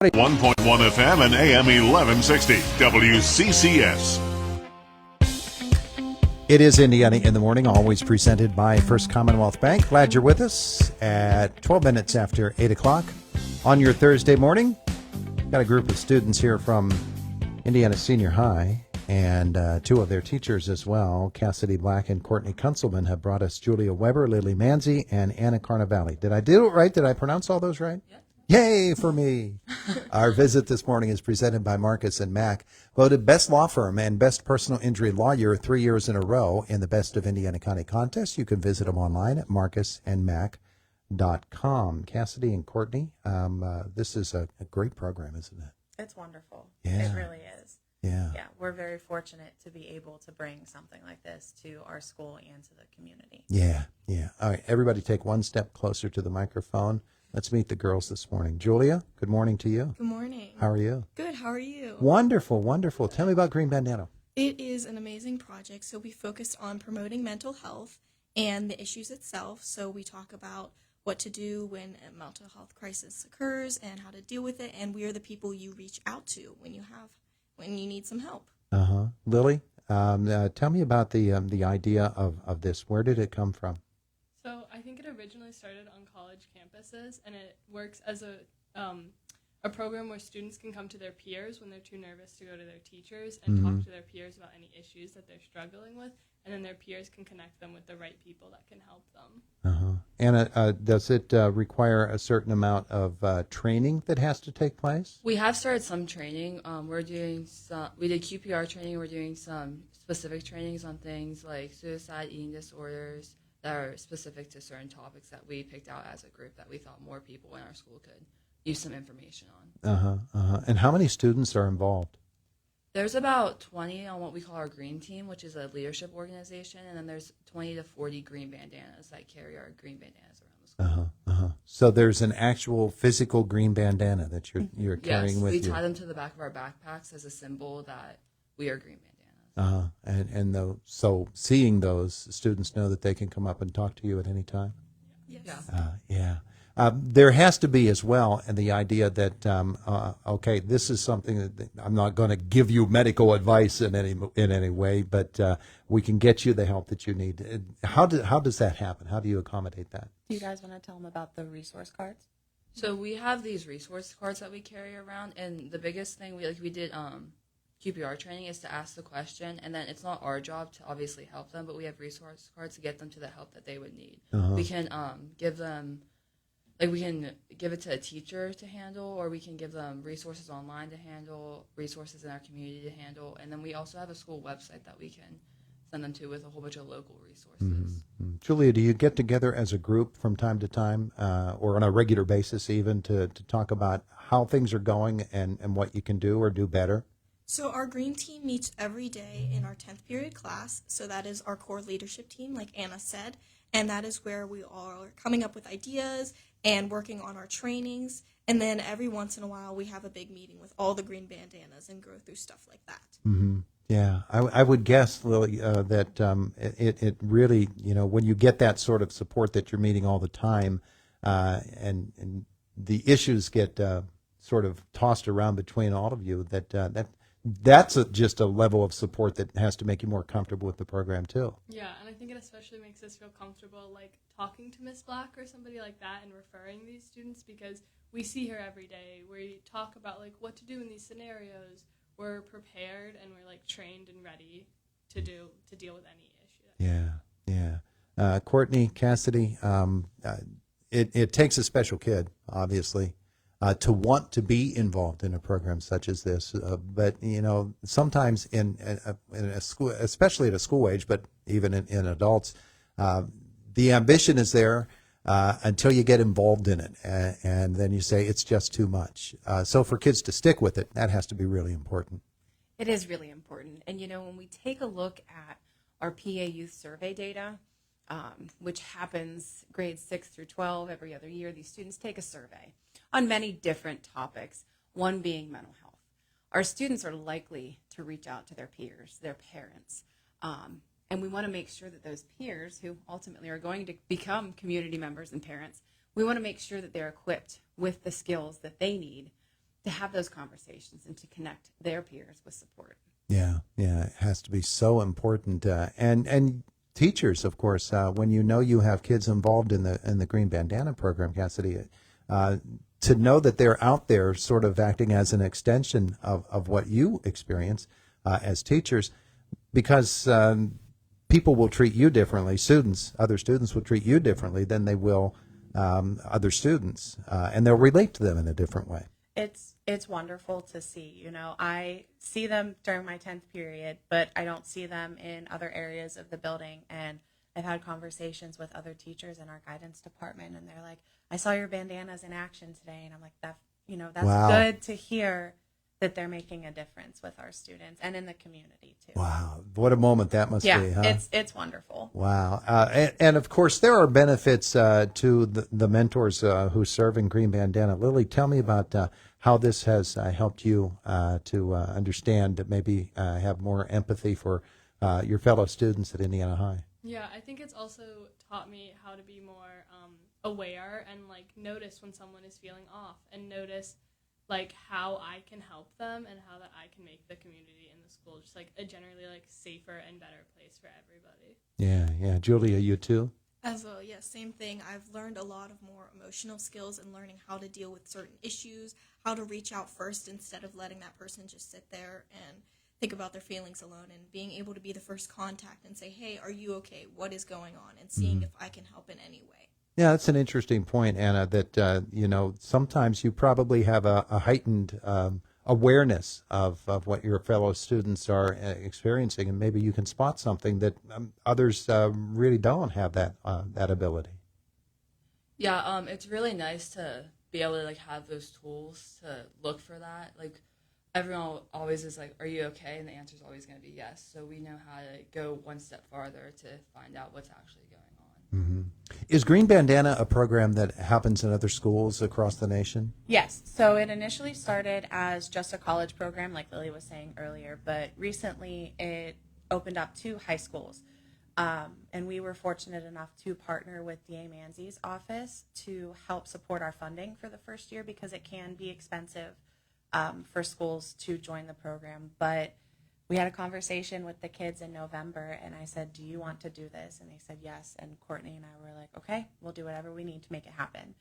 1.1 FM and AM 1160 WCCS. It is Indiana in the Morning, always presented by First Commonwealth Bank. Glad you're with us at 12 minutes after 8 o'clock on your Thursday morning. Got a group of students here from Indiana Senior High and two of their teachers as well. Cassidy Black and Courtney Kuncelman have brought us Julia Weber, Lily Manzi, and Anna Carnovale. Did I do it right? Did I pronounce all those right? Yep. Yay for me. Our visit this morning is presented by Marcus and Mack, voted best law firm and best personal injury lawyer 3 years in a row in the Best of Indiana County contest. You can visit them online at marcusandmack.com. Cassidy and Courtney, this is a great program, isn't it? It's wonderful. Yeah. It really is. Yeah. Yeah, we're very fortunate to be able to bring something like this to our school and to the community. Yeah. All right, everybody take one step closer to the microphone. Let's meet the girls this morning. Julia, good morning to you. Good morning. How are you? Good, how are you? Wonderful. Tell me about Green Bandana. It is an amazing project. So we focus on promoting mental health and the issues itself. So we talk about what to do when a mental health crisis occurs and how to deal with it. And we are the people you reach out to when you need some help. Lily, tell me about the idea of this. Where did it come from? So I think it originally started on college campuses, and it works as a program where students can come to their peers when they're too nervous to go to their teachers and talk to their peers about any issues that they're struggling with, and then their peers can connect them with the right people that can help them. Anna, does it require a certain amount of training that has to take place? We have started some training. We did QPR training. We're doing some specific trainings on things like suicide, eating disorders, that are specific to certain topics that we picked out as a group that we thought more people in our school could use some information on. And how many students are involved? There's about 20 on what we call our green team, which is a leadership organization, and then there's 20 to 40 green bandanas that carry our green bandanas around the school. So there's an actual physical green bandana that you're carrying with you. Yes, we tie them to the back of our backpacks as a symbol that we are green bandanas. So seeing those, students know that they can come up and talk to you at any time? Yes. Yeah. There has to be as well, and the idea that okay, this is something that I'm not going to give you medical advice in any way, but we can get you the help that you need. How does that happen? How do you accommodate that? Do you guys want to tell them about the resource cards? So we have these resource cards that we carry around, and the biggest thing we did QPR training is to ask the question, and then it's not our job to obviously help them, but we have resource cards to get them to the help that they would need. We can give them, we can give it to a teacher to handle, or we can give them resources online to handle, resources in our community to handle, and then we also have a school website that we can send them to with a whole bunch of local resources. Julia, do you get together as a group from time to time, or on a regular basis even, to talk about how things are going and what you can do or do better? So our green team meets every day in our 10th period class. So that is our core leadership team, like Anna said. And that is where we are coming up with ideas and working on our trainings. And then every once in a while, we have a big meeting with all the green bandanas and go through stuff like that. Yeah, I would guess, Lily, that it really, when you get that sort of support that you're meeting all the time, and the issues get sort of tossed around between all of you, that's just a level of support that has to make you more comfortable with the program too. Yeah, and I think it especially makes us feel comfortable talking to Miss Black or somebody like that and referring these students, because we see her every day. We talk about what to do in these scenarios. We're prepared and we're trained and ready to deal with any issue. Yeah. Courtney, Cassidy, it takes a special kid, obviously, to want to be involved in a program such as this. But, sometimes in a school, especially at a school age, but even in adults, the ambition is there until you get involved in it. And then you say it's just too much. So for kids to stick with it, that has to be really important. It is really important. And, when we take a look at our PA youth survey data, which happens grades 6 through 12 every other year, these students take a survey on many different topics, one being mental health. Our students are likely to reach out to their peers, their parents, and we want to make sure that those peers, who ultimately are going to become community members and parents, we want to make sure that they're equipped with the skills that they need to have those conversations and to connect their peers with support. Yeah, it has to be so important. And teachers, of course, when you know you have kids involved in the Green Bandana program, Cassidy, to know that they're out there sort of acting as an extension of what you experience as teachers, because people will treat you differently. Other students will treat you differently than they will other students, and they'll relate to them in a different way. It's wonderful to see. I see them during my 10th period, but I don't see them in other areas of the building. And I've had conversations with other teachers in our guidance department, and they're like, "I saw your bandanas in action today," and I'm like, that's Wow. good to hear that they're making a difference with our students and in the community too. Wow, what a moment that must be, huh? It's wonderful. Wow. And of course, there are benefits to the mentors who serve in Green Bandana. Lily, tell me about how this has helped you to understand, that maybe have more empathy for your fellow students at Indiana High. Yeah, I think it's also taught me how to be more aware and notice when someone is feeling off, and notice how I can help them and how that I can make the community and the school just a generally safer and better place for everybody. Yeah. Julia, you too? As well, yes, same thing. I've learned a lot of more emotional skills and learning how to deal with certain issues, how to reach out first instead of letting that person just sit there and think about their feelings alone, and being able to be the first contact and say, "Hey, are you okay? What is going on?" and seeing if I can help in any way. Yeah, that's an interesting point, Anna, that, sometimes you probably have a heightened awareness of what your fellow students are experiencing, and maybe you can spot something that others really don't have that ability. Yeah, it's really nice to be able to have those tools to look for that. Everyone always is "Are you okay?" and the answer is always going to be yes. So we know how to go one step farther to find out what's actually going on. Mm-hmm. Is Green Bandana a program that happens in other schools across the nation? Yes. So it initially started as just a college program, like Lily was saying earlier, but recently it opened up to high schools. And we were fortunate enough to partner with DA Manzi's office to help support our funding for the first year, because it can be expensive for schools to join the program. But we had a conversation with the kids in November, and I said, "Do you want to do this?" And they said yes. And Courtney and I were like, "Okay, we'll do whatever we need to make it happen."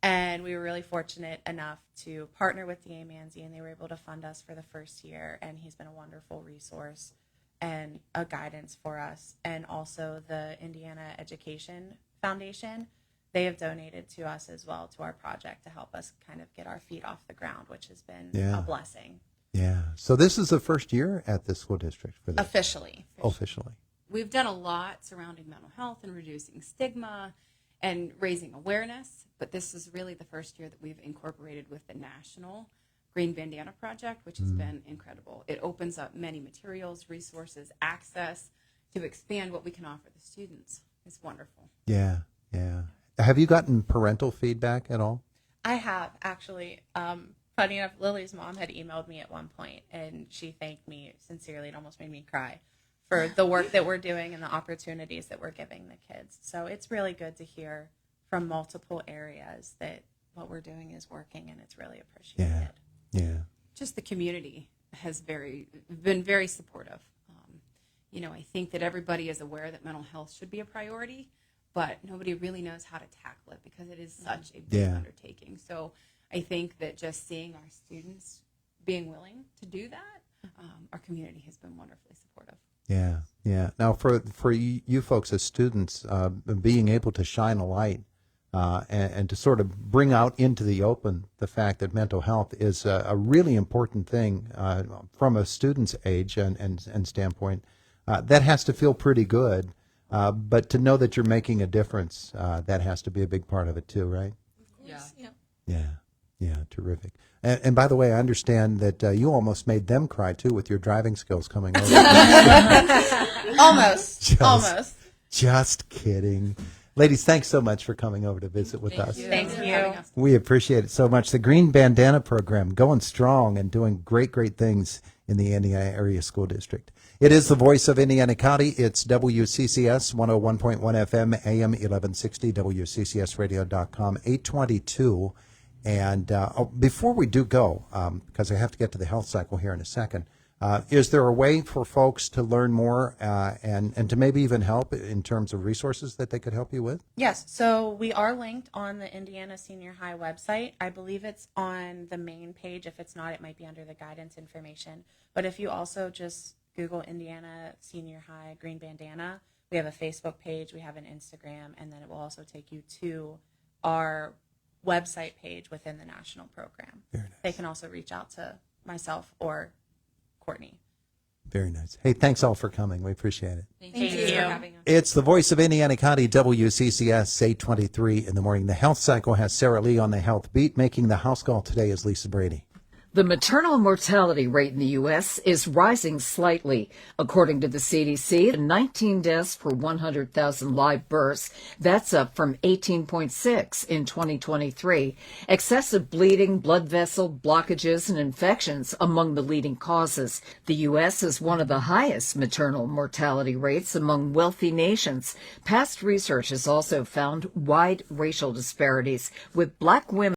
And we were really fortunate enough to partner with DA Manzi, and they were able to fund us for the first year. And he's been a wonderful resource and a guidance for us. And also the Indiana Education Foundation, they have donated to us as well, to our project, to help us kind of get our feet off the ground, which has been a blessing. Yeah. So this is the first year at the school district for this? Officially. We've done a lot surrounding mental health and reducing stigma and raising awareness, but this is really the first year that we've incorporated with the National Green Bandana Project, which has been incredible. It opens up many materials, resources, access to expand what we can offer the students. It's wonderful. Yeah. Have you gotten parental feedback at all? I have, actually. Funny enough, Lily's mom had emailed me at one point, and she thanked me sincerely. It almost made me cry for the work that we're doing and the opportunities that we're giving the kids. So it's really good to hear from multiple areas that what we're doing is working, and it's really appreciated. Yeah. Just the community has been very supportive. I think that everybody is aware that mental health should be a priority, but nobody really knows how to tackle it because it is such a big undertaking. So I think that just seeing our students being willing to do that, our community has been wonderfully supportive. Yeah. Now, for you folks as students, being able to shine a light and to sort of bring out into the open the fact that mental health is a really important thing from a student's age and standpoint, that has to feel pretty good. But to know that you're making a difference, that has to be a big part of it too, right? Yeah, terrific. And by the way, I understand that you almost made them cry too with your driving skills coming over. Almost. Just kidding. Ladies, thanks so much for coming over to visit with us. Thank you. We appreciate it so much. The Green Bandana program going strong and doing great things in the Indiana Area School District. It is the voice of Indiana County. It's WCCS 101.1 FM, AM 1160, WCCSradio.com, 822 And before we do go, because I have to get to the health cycle here in a second, is there a way for folks to learn more and to maybe even help in terms of resources that they could help you with? Yes, so we are linked on the Indiana Senior High website. I believe it's on the main page. If it's not, it might be under the guidance information. But if you also just Google Indiana Senior High Green Bandana, we have a Facebook page, we have an Instagram, and then it will also take you to our website page within the national program. Very nice. They can also reach out to myself or Courtney. Very nice. Hey, thanks all for coming. We appreciate it. Thank you for having us. It's the voice of Indiana County, WCCS, 823 in the morning. The health cycle has Sarah Lee on the health beat. Making the house call today is Lisa Brady. The maternal mortality rate in the U.S. is rising slightly. According to the CDC, 19 deaths per 100,000 live births. That's up from 18.6 in 2023. Excessive bleeding, blood vessel blockages, and infections among the leading causes. The U.S. is one of the highest maternal mortality rates among wealthy nations. Past research has also found wide racial disparities, with black women